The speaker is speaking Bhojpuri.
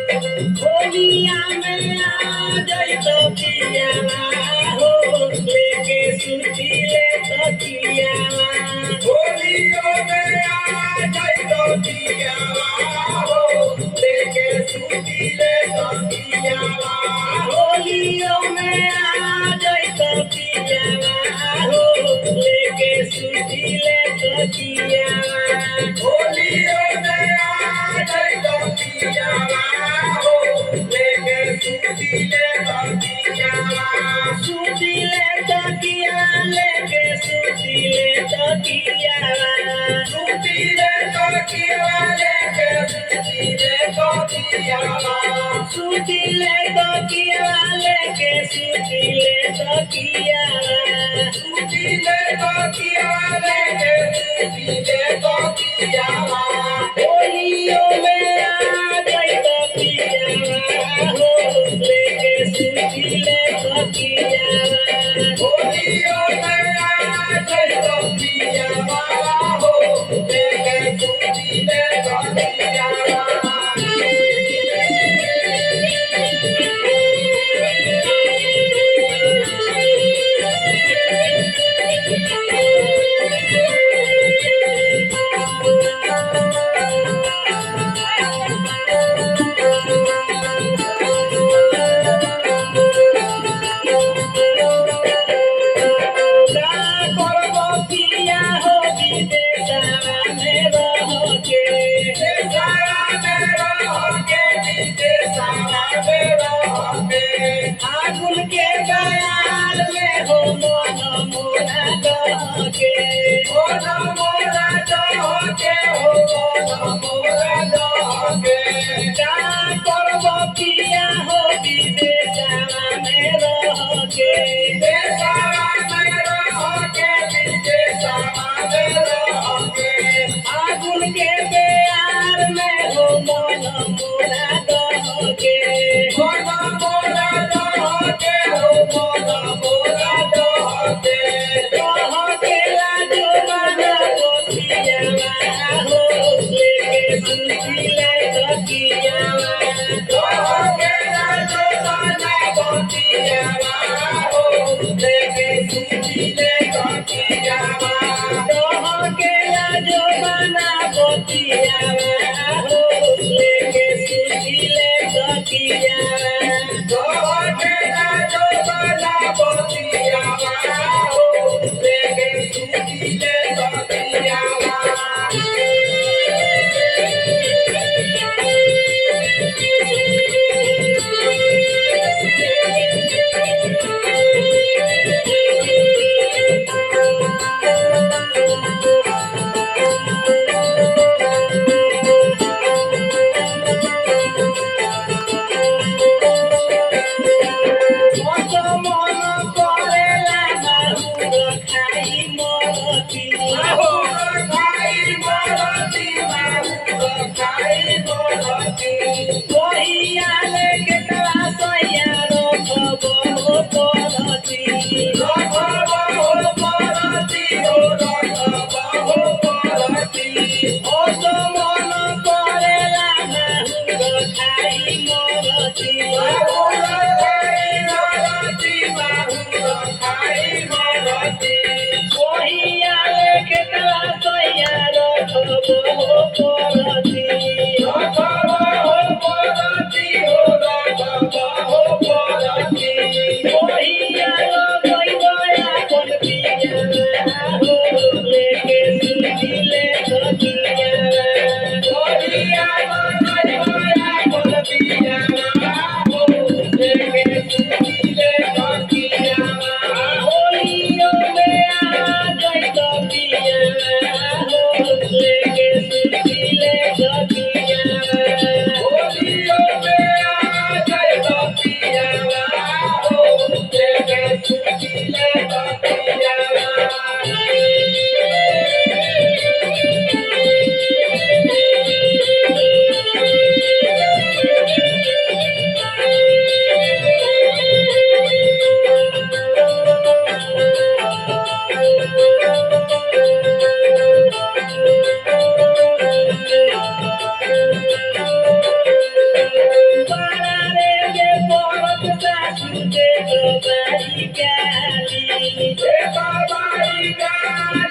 होलिया में आ जाई तो पिया हो लेके सुती ले तो पिया होलिया में आ जाई तो पिया हो लेके सुती ले तो पिया होलिया में आ जाई तो पिया हो लेके सुती ले तो पिया होलिया में आ जाई तो पिया सुतीले तकिया लेके सुतीले तकिया सुतीले तकिया लेके सुतीले तकिया सुतीले तकिया लेके सुतीले तकिया सुतीले तकिया लेके सुतीले तकिया होलियों में आ गई तकिया लेके सुतीले तकिया होलियों में आ गई तकिया हो लेके सुतीले तकिया आगुन के बयान में हो मन मोरा डहके हो न मोरा डहके हो मन मोरा डहके का करब पिया हो विदेशवा में रहके देशवा में रहके विदेशवा में रहके आगुन के बयान में हो मन मोरा डहके हो न मोरा डहके हो मन मोरा डहके डहके लाजो माना गोतियावा हो लेके सुतीले तकियावा डहके लाजो माना गोतियावा हो लेके सुतीले तकियावा डहके लाजो माना गोतियावा हो लेके सुतीले तकियावा डहके लाजो माना गोतियावा हो लेके सुतीले तकियावा बाबाई गाय